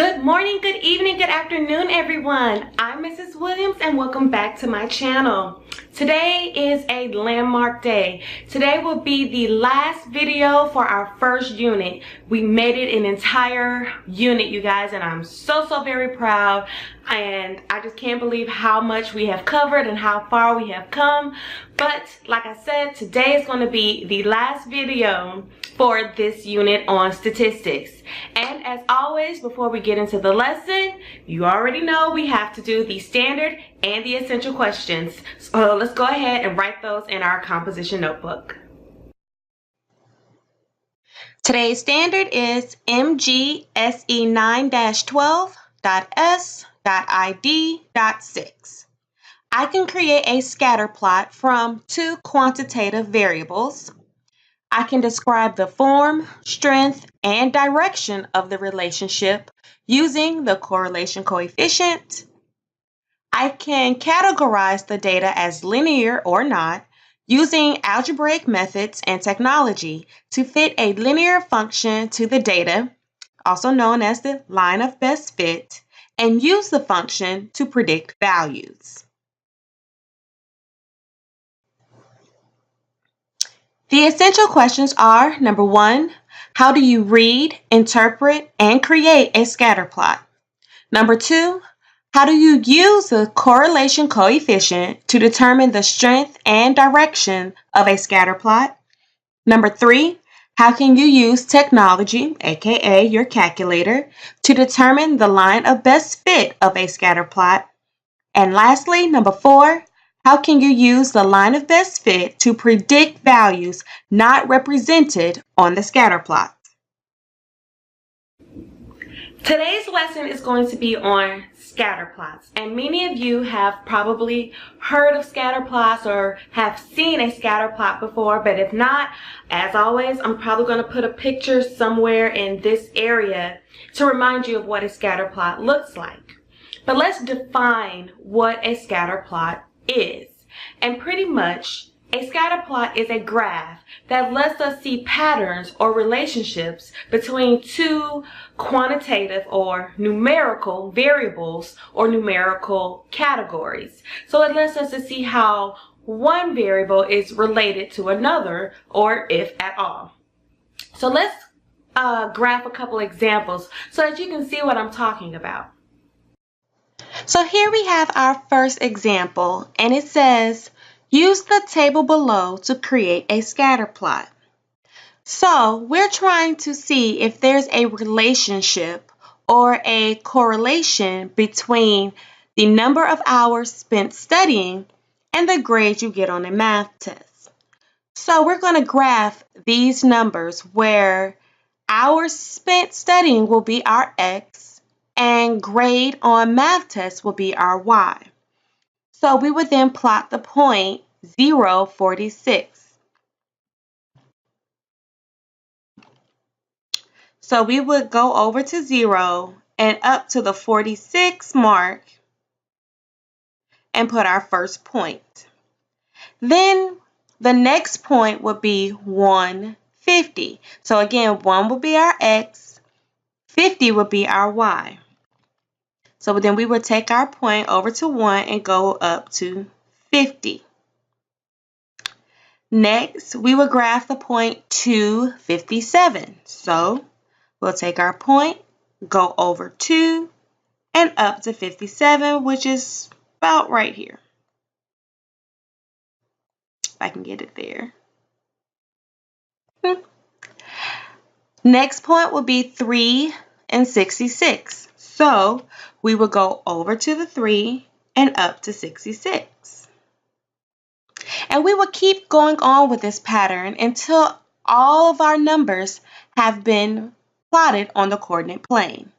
Good morning, good evening, good afternoon, everyone. I'm Mrs. Williams and welcome back to my channel. Today is a landmark day. Today will be the last video for our first unit. We made it an entire unit, you guys, and I'm so very proud. And I just can't believe how much we have covered and how far we have come. But like I said, today is going to be the last video for this unit on statistics. And as always, before we get into the lesson, you already know we have to do the standard and the essential questions. So let's go ahead and write those in our composition notebook. Today's standard is MGSE 9-12.S.ID.6. I can create a scatter plot from two quantitative variables. I can describe the form, strength, and direction of the relationship using the correlation coefficient. I can categorize the data as linear or not using algebraic methods and technology to fit a linear function to the data, also known as the line of best fit, and use the function to predict values. The essential questions are, number 1, how do you read, interpret, and create a scatter plot? Number 2, how do you use the correlation coefficient to determine the strength and direction of a scatter plot? Number 3, how can you use technology, aka your calculator, to determine the line of best fit of a scatter plot? And lastly, number 4, how can you use the line of best fit to predict values not represented on the scatter plot? Today's lesson is going to be on scatter plots, and many of you have probably heard of scatter plots or have seen a scatter plot before, but if not, as always, I'm probably going to put a picture somewhere in this area to remind you of what a scatter plot looks like. But let's define what a scatter plot is. And pretty much, a scatter plot is a graph that lets us see patterns or relationships between two quantitative or numerical variables or numerical categories. So it lets us to see how one variable is related to another, or if at all. So let's graph a couple examples so that you can see what I'm talking about. So here we have our first example, and it says, use the table below to create a scatter plot. So we're trying to see if there's a relationship or a correlation between the number of hours spent studying and the grade you get on a math test. So we're going to graph these numbers where hours spent studying will be our X, and grade on math tests will be our Y. So we would then plot the point 0, 46. So we would go over to 0 and up to the 46 mark and put our first point. Then the next point would be 150. So again, 1 would be our X, 50 would be our Y. So then we would take our point over to 1 and go up to 50. Next, we will graph the point 257. So we'll take our point, go over 2, and up to 57, which is about right here. If I can get it there. Next point will be 3 and 66. So we will go over to the 3 and up to 66. And we will keep going on with this pattern until all of our numbers have been plotted on the coordinate plane.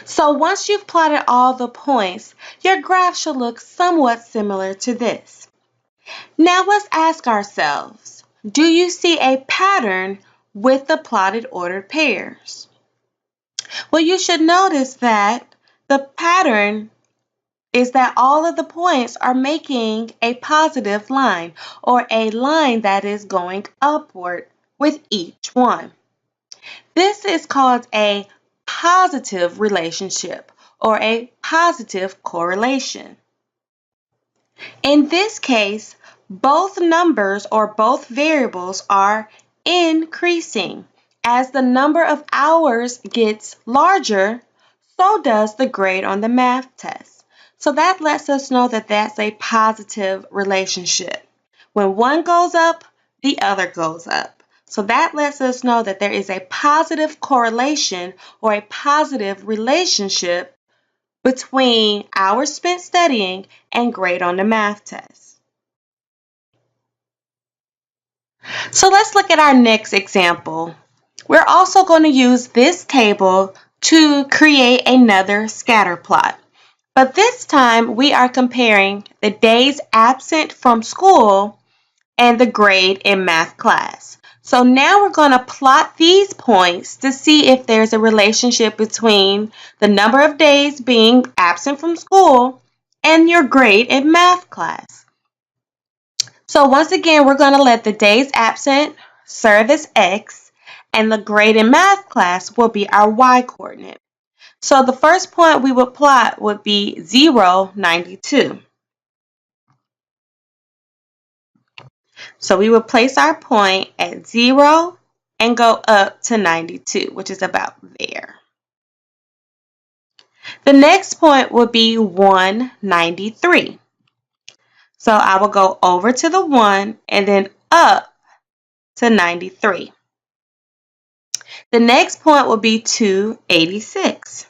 So once you've plotted all the points, your graph should look somewhat similar to this. Now let's ask ourselves, do you see a pattern with the plotted ordered pairs? Well, you should notice that the pattern is that all of the points are making a positive line, or a line that is going upward with each one. This is called a positive relationship or a positive correlation. In this case, both numbers or both variables are increasing. As the number of hours gets larger, so does the grade on the math test. So that lets us know that that's a positive relationship. When one goes up, the other goes up. So that lets us know that there is a positive correlation or a positive relationship between hours spent studying and grade on the math test. So let's look at our next example. We're also going to use this table to create another scatter plot. But this time we are comparing the days absent from school and the grade in math class. So now we're going to plot these points to see if there's a relationship between the number of days being absent from school and your grade in math class. So once again, we're going to let the days absent serve as X, and the grade in math class will be our Y coordinate. So the first point we would plot would be 0, 92. So we would place our point at 0 and go up to 92, which is about there. The next point would be 193. So I will go over to the 1 and then up to 93. The next point will be 286.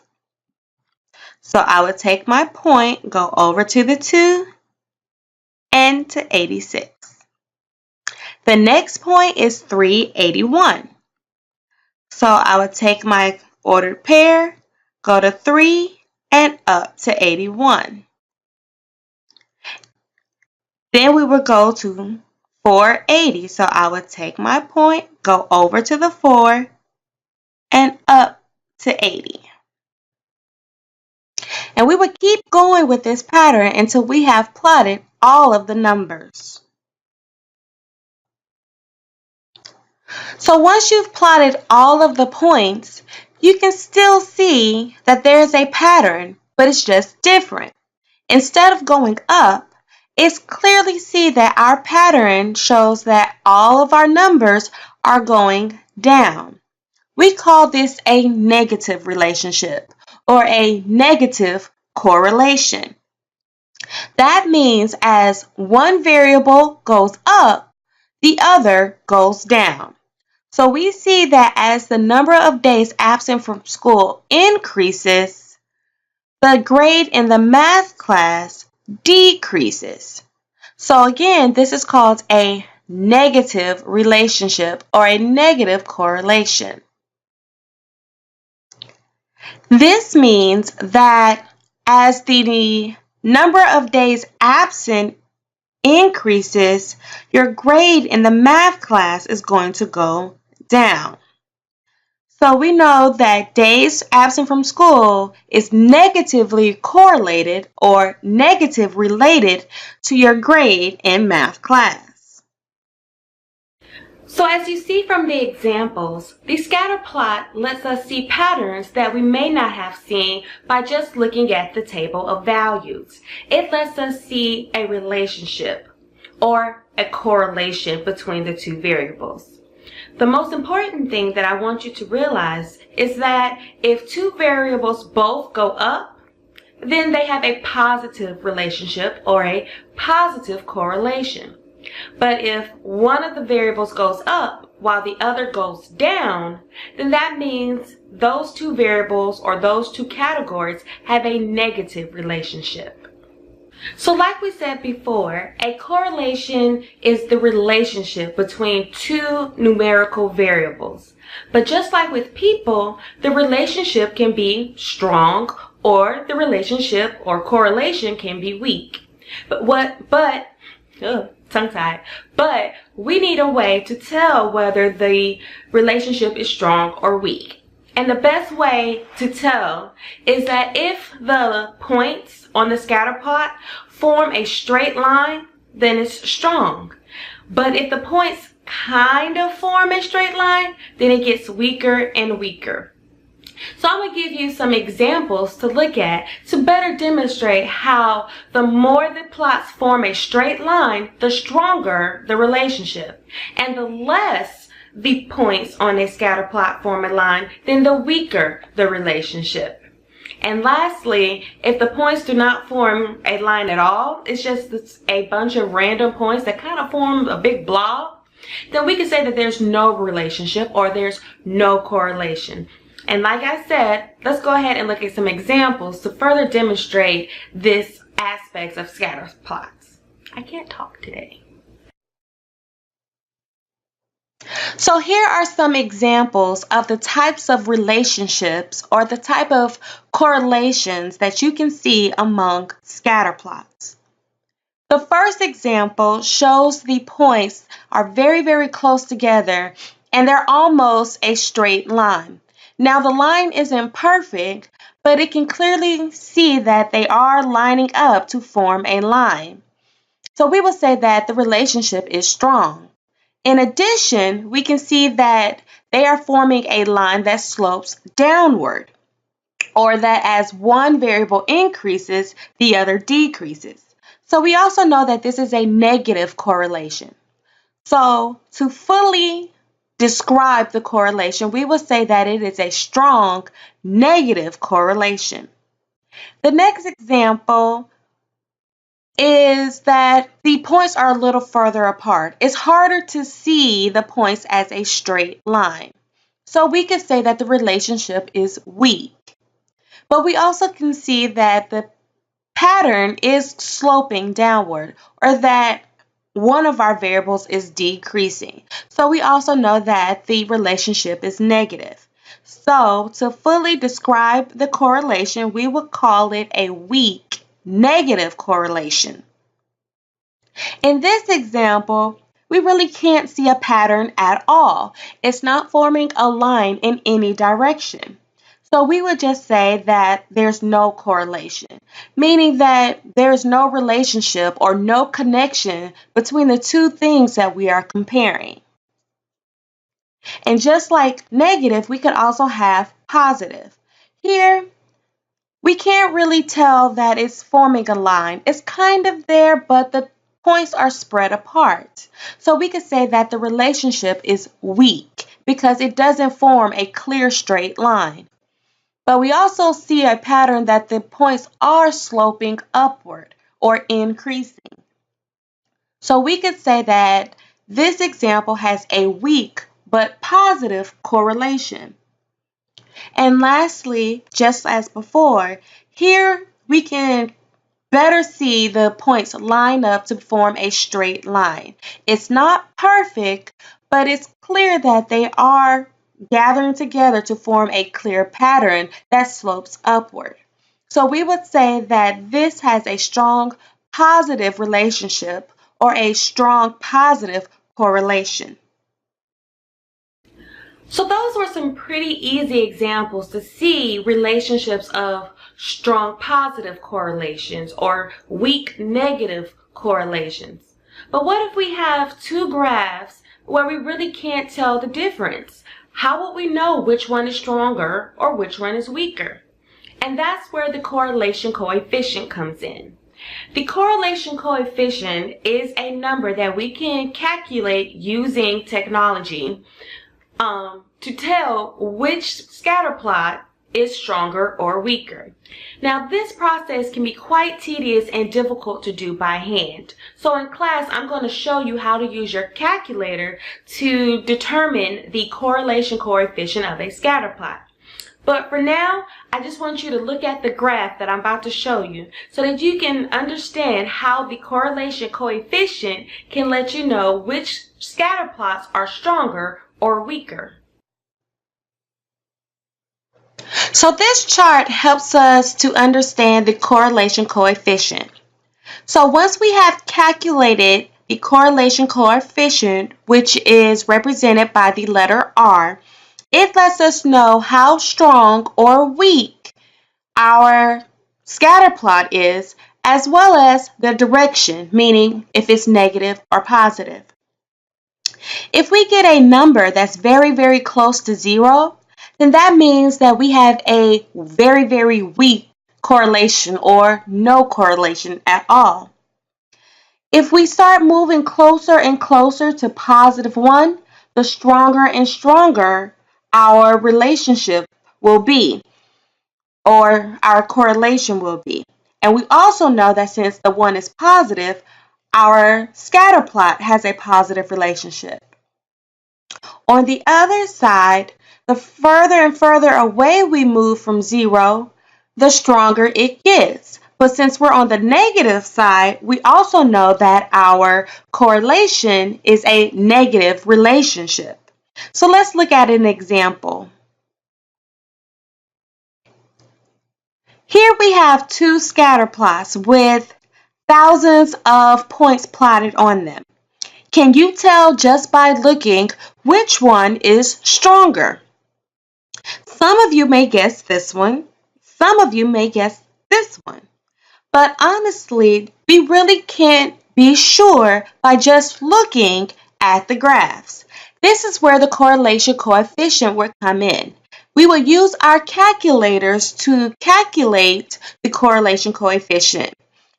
So I would take my point, go over to the 2 and to 86. The next point is 381. So I would take my ordered pair, go to 3 and up to 81. Then we would go to 480. So I would take my point, go over to the 4 and up to 80. And we would keep going with this pattern until we have plotted all of the numbers. So once you've plotted all of the points, you can still see that there's a pattern, but it's just different. Instead of going up, it's clearly see that our pattern shows that all of our numbers are going down. We call this a negative relationship or a negative correlation. That means as one variable goes up, the other goes down. So we see that as the number of days absent from school increases, the grade in the math class decreases. So again, this is called a negative relationship or a negative correlation. This means that as the number of days absent increases, your grade in the math class is going to go down. So we know that days absent from school is negatively correlated or negative related to your grade in math class. So as you see from the examples, the scatter plot lets us see patterns that we may not have seen by just looking at the table of values. It lets us see a relationship or a correlation between the two variables. The most important thing that I want you to realize is that if two variables both go up, then they have a positive relationship or a positive correlation. But if one of the variables goes up while the other goes down, then that means those two variables or those two categories have a negative relationship. So like we said before, a correlation is the relationship between two numerical variables. But just like with people, the relationship can be strong or the relationship or correlation can be weak. But we need a way to tell whether the relationship is strong or weak. And the best way to tell is that if the points on the scatter plot form a straight line, then it's strong. But if the points kind of form a straight line, then it gets weaker and weaker. So I'm going to give you some examples to look at to better demonstrate how the more the plots form a straight line, the stronger the relationship. And the less the points on a scatter plot form a line, then the weaker the relationship. And lastly, if the points do not form a line at all, it's just a bunch of random points that kind of form a big blob, then we can say that there's no relationship or there's no correlation. And like I said, let's go ahead and look at some examples to further demonstrate this aspects of scatter plots. I can't talk today. So here are some examples of the types of relationships or the type of correlations that you can see among scatter plots. The first example shows the points are very, very close together and they're almost a straight line. Now the line isn't perfect, but it can clearly see that they are lining up to form a line. So we will say that the relationship is strong. In addition, we can see that they are forming a line that slopes downward, or that as one variable increases, the other decreases. So we also know that this is a negative correlation. So to fully describe the correlation, we will say that it is a strong negative correlation. The next example is that the points are a little further apart. It's harder to see the points as a straight line. So we could say that the relationship is weak. But we also can see that the pattern is sloping downward, or that one of our variables is decreasing. So we also know that the relationship is negative. So to fully describe the correlation, we would call it a weak negative correlation. In this example, we really can't see a pattern at all. It's not forming a line in any direction. So we would just say that there's no correlation, meaning that there's no relationship or no connection between the two things that we are comparing. And just like negative, we could also have positive. Here, we can't really tell that it's forming a line. It's kind of there, but the points are spread apart. So we could say that the relationship is weak because it doesn't form a clear straight line. But we also see a pattern that the points are sloping upward or increasing. So we could say that this example has a weak but positive correlation. And lastly, just as before, here we can better see the points line up to form a straight line. It's not perfect, but it's clear that they are gathering together to form a clear pattern that slopes upward. So we would say that this has a strong positive relationship or a strong positive correlation. So those were some pretty easy examples to see relationships of strong positive correlations or weak negative correlations. But what if we have two graphs where we really can't tell the difference? How would we know which one is stronger or which one is weaker? And that's where the correlation coefficient comes in. The correlation coefficient is a number that we can calculate using technology to tell which scatter plot is stronger or weaker. Now this process can be quite tedious and difficult to do by hand. So in class I'm going to show you how to use your calculator to determine the correlation coefficient of a scatter plot. But for now, I just want you to look at the graph that I'm about to show you so that you can understand how the correlation coefficient can let you know which scatter plots are stronger or weaker. So this chart helps us to understand the correlation coefficient. So once we have calculated the correlation coefficient, which is represented by the letter R, it lets us know how strong or weak our scatter plot is, as well as the direction, meaning if it's negative or positive. If we get a number that's very, very close to 0, then that means that we have a very, very weak correlation or no correlation at all. If we start moving closer and closer to +1, the stronger and stronger our relationship will be, or our correlation will be. And we also know that since the 1 is positive, our scatter plot has a positive relationship. On the other side, the further and further away we move from 0, the stronger it gets. But since we're on the negative side, we also know that our correlation is a negative relationship. So let's look at an example. Here we have two scatter plots with thousands of points plotted on them. Can you tell just by looking which one is stronger? Some of you may guess this one. Some of you may guess this one. But honestly, we really can't be sure by just looking at the graphs. This is where the correlation coefficient would come in. We will use our calculators to calculate the correlation coefficient,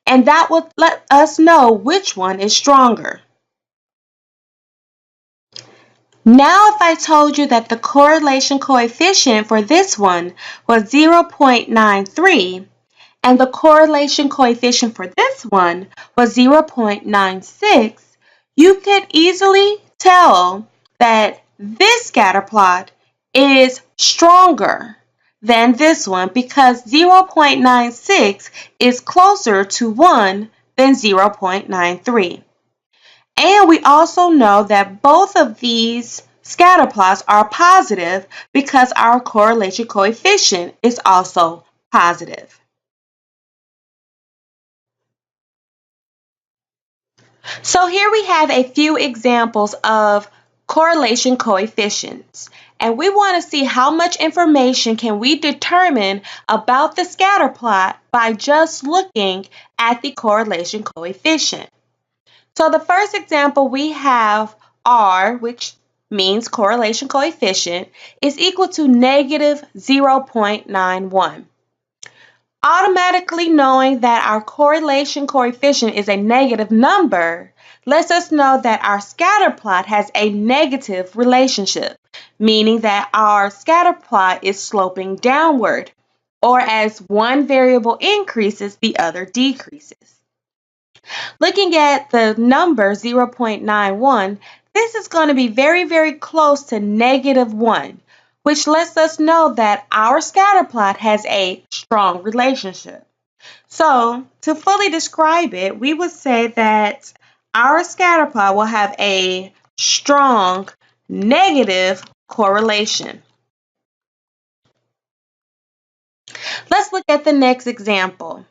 and that will let us know which one is stronger. Now, if I told you that the correlation coefficient for this one was 0.93 and the correlation coefficient for this one was 0.96, you could easily tell that this scatter plot is stronger than this one because 0.96 is closer to 1 than 0.93. And we also know that both of these scatter plots are positive because our correlation coefficient is also positive. So here we have a few examples of correlation coefficients. And we want to see how much information can we determine about the scatter plot by just looking at the correlation coefficient. So the first example we have R, which means correlation coefficient, is equal to negative 0.91. Automatically knowing that our correlation coefficient is a negative number lets us know that our scatter plot has a negative relationship, meaning that our scatter plot is sloping downward, or as one variable increases, the other decreases. Looking at the number 0.91, this is going to be very, very close to -1, which lets us know that our scatter plot has a strong relationship. So, to fully describe it, we would say that our scatter plot will have a strong negative correlation. Let's look at the next example.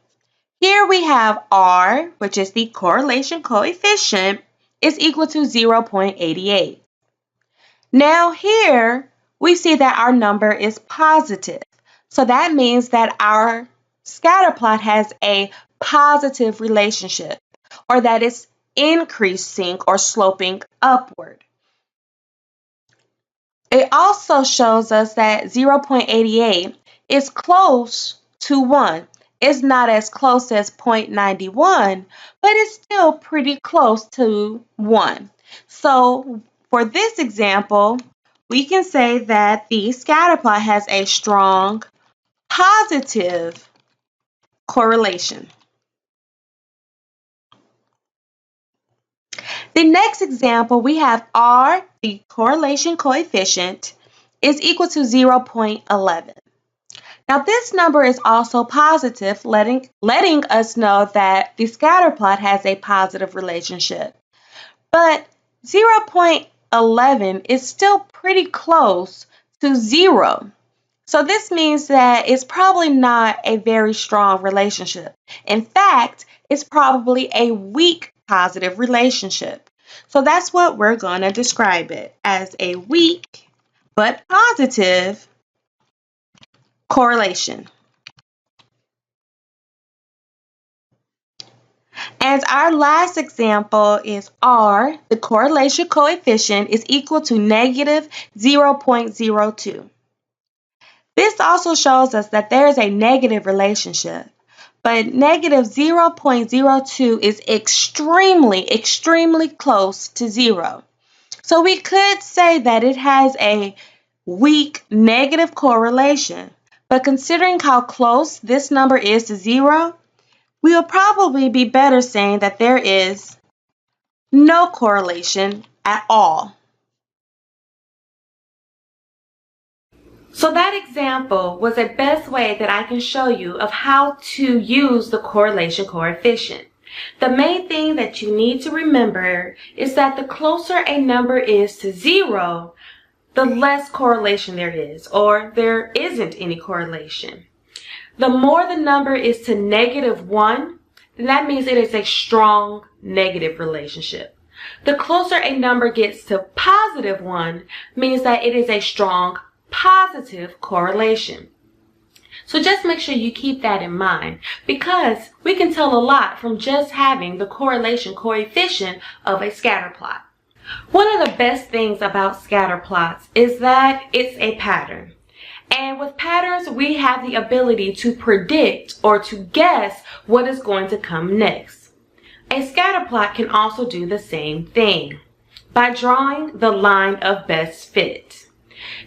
Here we have R, which is the correlation coefficient, is equal to 0.88. Now here we see that our number is positive. So that means that our scatter plot has a positive relationship, or that it's increasing or sloping upward. It also shows us that 0.88 is close to 1. It's not as close as 0.91, but it's still pretty close to 1. So for this example, we can say that the scatter plot has a strong positive correlation. The next example, we have R, the correlation coefficient, is equal to 0.11. Now this number is also positive, letting us know that the scatter plot has a positive relationship. But 0.11 is still pretty close to 0. So this means that it's probably not a very strong relationship. In fact, it's probably a weak positive relationship. So that's what we're going to describe it as, a weak but positive correlation. And our last example is R, the correlation coefficient, is equal to negative 0.02. This also shows us that there is a negative relationship, but negative 0.02 is extremely close to 0. So we could say that it has a weak negative correlation, but considering how close this number is to 0, we will probably be better saying that there is no correlation at all. So that example was the best way that I can show you of how to use the correlation coefficient. The main thing that you need to remember is that the closer a number is to 0, the less correlation there is, or there isn't any correlation. The more the number is to negative 1, then that means it is a strong negative relationship. The closer a number gets to positive 1 means that it is a strong positive correlation. So just make sure you keep that in mind, because we can tell a lot from just having the correlation coefficient of a scatter plot. One of the best things about scatter plots is that it's a pattern. And with patterns, we have the ability to predict or to guess what is going to come next. A scatter plot can also do the same thing by drawing the line of best fit.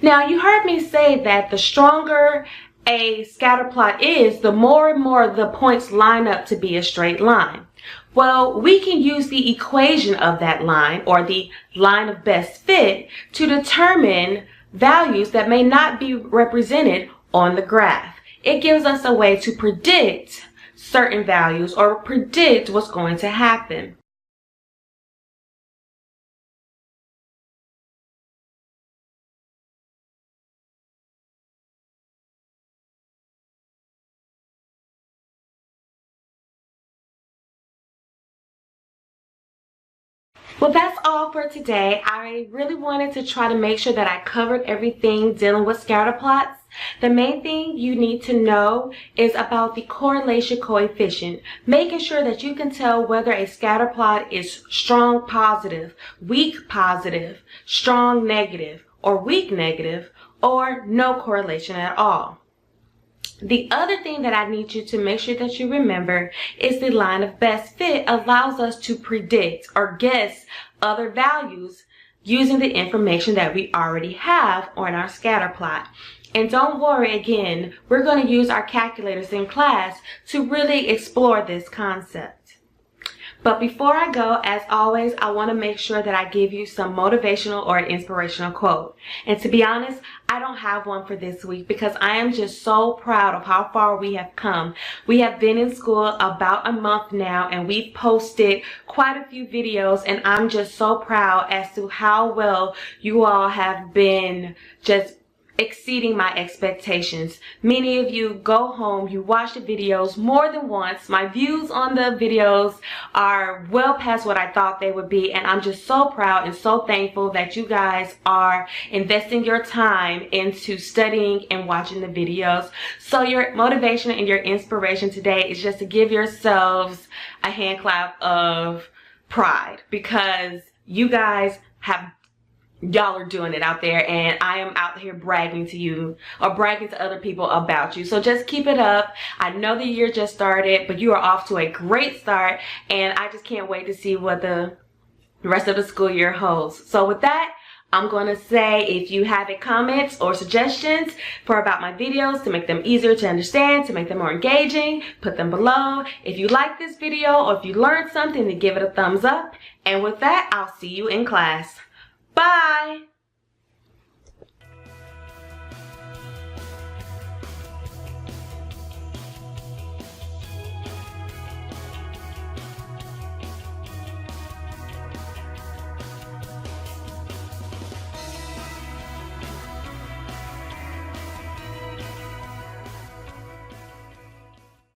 Now, you heard me say that the stronger a scatter plot is, the more and more the points line up to be a straight line. Well, we can use the equation of that line, or the line of best fit, to determine values that may not be represented on the graph. It gives us a way to predict certain values or predict what's going to happen. Well, that's all for today. I really wanted to try to make sure that I covered everything dealing with scatter plots. The main thing you need to know is about the correlation coefficient, making sure that you can tell whether a scatter plot is strong positive, weak positive, strong negative, or weak negative, or no correlation at all. The other thing that I need you to make sure that you remember is the line of best fit allows us to predict or guess other values using the information that we already have on our scatter plot. And don't worry, again, we're going to use our calculators in class to really explore this concept. But before I go, as always, I want to make sure that I give you some motivational or inspirational quote. And to be honest, I don't have one for this week because I am just so proud of how far we have come. We have been in school about a month now, and we've posted quite a few videos, and I'm just so proud as to how well you all have been just exceeding my expectations. Many of you go home, you watch the videos more than once. My views on the videos are well past what I thought they would be, and I'm just so proud and so thankful that you guys are investing your time into studying and watching the videos. So your motivation and your inspiration today is just to give yourselves a hand clap of pride, because you guys y'all are doing it out there, and I am out here bragging to you or bragging to other people about you. So just keep it up. I know the year just started, but you are off to a great start, and I just can't wait to see what the rest of the school year holds. So with that, I'm going to say, if you have any comments or suggestions for about my videos to make them easier to understand, to make them more engaging, put them below. If you like this video or if you learned something, then give it a thumbs up. And with that, I'll see you in class. Bye!